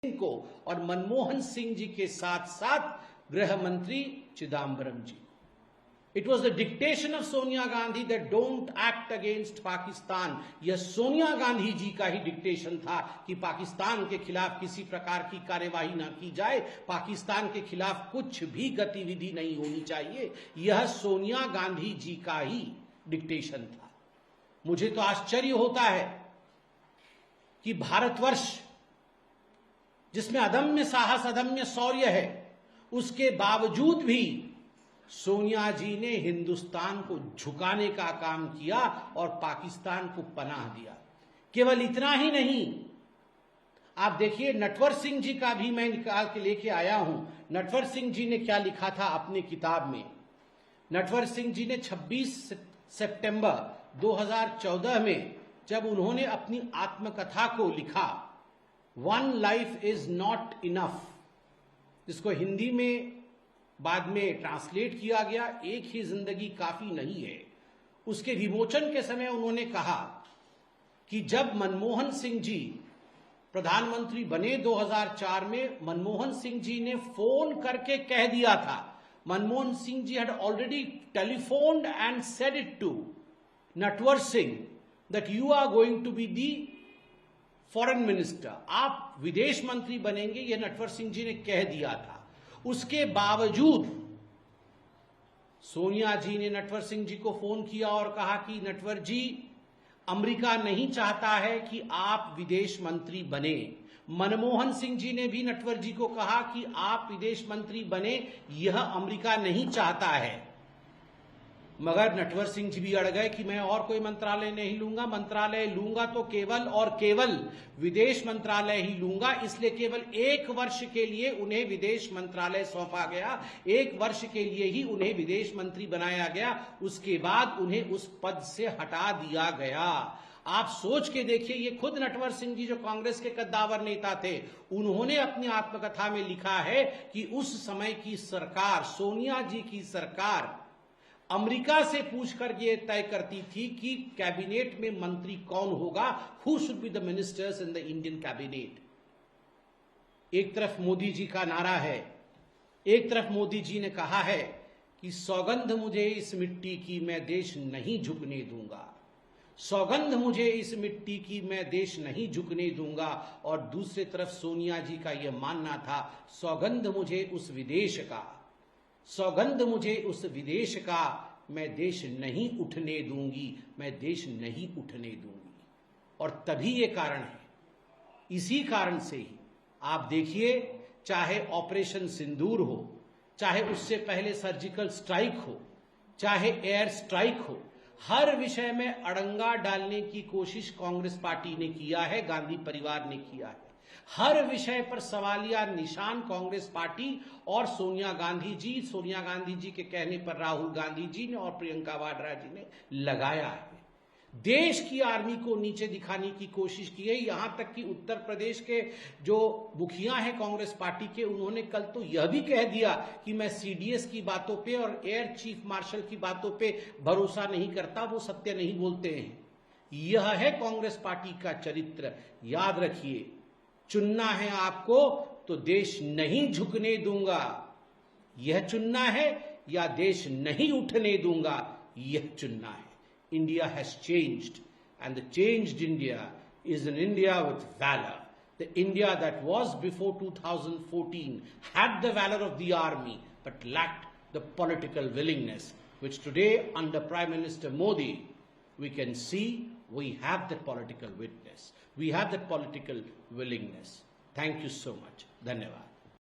को और मनमोहन सिंह जी के साथ साथ गृह मंत्री चिदम्बरम जी। It was the dictation of Sonia Gandhi that don't act against Pakistan। यह सोनिया गांधी जी का ही डिक्टेशन था कि पाकिस्तान के खिलाफ किसी प्रकार की कार्यवाही ना की जाए, पाकिस्तान के खिलाफ कुछ भी गतिविधि नहीं होनी चाहिए। यह सोनिया गांधी जी का ही डिक्टेशन था। मुझे तो आश्चर्य होता है कि भारतवर्ष जिसमें अदम्य साहस, अदम्य शौर्य है, उसके बावजूद भी सोनिया जी ने हिंदुस्तान को झुकाने का काम किया और पाकिस्तान को पनाह दिया। केवल इतना ही नहीं, आप देखिए नटवर सिंह जी का भी मैं निकाल के लेके आया हूं। नटवर सिंह जी ने क्या लिखा था अपने किताब में। नटवर सिंह जी ने 26 सितंबर 2014 में जब उन्होंने अपनी आत्मकथा को लिखा, one life is not enough, जिसको हिंदी में बाद में ट्रांसलेट किया गया, एक ही जिंदगी काफी नहीं है। उसके विमोचन के समय उन्होंने कहा कि जब मनमोहन सिंह जी प्रधानमंत्री बने 2004 में, मनमोहन सिंह जी ने फोन करके कह दिया था, Manmohan Singh ji had already telephoned and said it to Natwar Singh that you are going to be the foreign minister, आप विदेश मंत्री बनेंगे, यह नटवर सिंह जी ने कह दिया था। उसके बावजूद सोनिया जी ने नटवर सिंह जी को फोन किया और कहा कि नटवर जी, अमेरिका नहीं चाहता है कि आप विदेश मंत्री बने। मनमोहन सिंह जी ने भी नटवर जी को कहा कि आप विदेश मंत्री बने, यह अमेरिका नहीं चाहता है। मगर नटवर सिंह जी भी अड़ गए कि मैं और कोई मंत्रालय नहीं लूंगा, मंत्रालय लूंगा तो केवल और केवल विदेश मंत्रालय ही लूंगा। इसलिए केवल 1 वर्ष के लिए उन्हें विदेश मंत्रालय सौंपा गया, 1 वर्ष के लिए ही उन्हें विदेश मंत्री बनाया गया। उसके बाद उन्हें उस पद से हटा दिया गया। आप सोच के देखिए, ये खुद नटवर सिंह जी जो कांग्रेस के कद्दावर नेता थे, उन्होंने अपनी आत्मकथा में लिखा है कि उस समय की सरकार, सोनिया जी की सरकार, अमेरिका से पूछकर यह तय करती थी कि कैबिनेट में मंत्री कौन होगा, who should be the ministers in the Indian cabinet. एक तरफ मोदी जी का नारा है, एक तरफ मोदी जी ने कहा है कि सौगंध मुझे इस मिट्टी की मैं देश नहीं झुकने दूंगा, सौगंध मुझे इस मिट्टी की मैं देश नहीं झुकने दूंगा। और दूसरी तरफ सोनिया जी का यह मानना था, सौगंध मुझे उस विदेश का, सौगंध मुझे उस विदेश का, मैं देश नहीं उठने दूंगी, मैं देश नहीं उठने दूंगी। और तभी ये कारण है, इसी कारण से ही आप देखिए, चाहे ऑपरेशन सिंदूर हो, चाहे उससे पहले सर्जिकल स्ट्राइक हो, चाहे एयर स्ट्राइक हो, हर विषय में अड़ंगा डालने की कोशिश कांग्रेस पार्टी ने किया है, गांधी परिवार ने किया है। हर विषय पर सवालिया निशान कांग्रेस पार्टी और सोनिया गांधी जी के कहने पर राहुल गांधी जी ने और प्रियंका वाड्रा जी ने लगाया है। देश की आर्मी को नीचे दिखाने की कोशिश की है। यहां तक कि उत्तर प्रदेश के जो मुखिया हैं कांग्रेस पार्टी के, उन्होंने कल तो यह भी कह दिया कि मैं सीडीएस की बातों पे और एयर चीफ मार्शल की बातों पे भरोसा नहीं करता, वो सत्य नहीं बोलते हैं। यह है कांग्रेस पार्टी का चरित्र। याद रखिए, चुनना है आपको तो देश नहीं झुकने दूंगा, यह चुनना है, या देश नहीं उठने दूंगा, यह चुनना है। India has changed and the changed India is an India with valour. The India that was before 2014 had the valor of the army but lacked the political willingness, which today under Prime Minister Modi we can see we have that political witness, we have that political willingness. Thank you so much. धन्यवाद।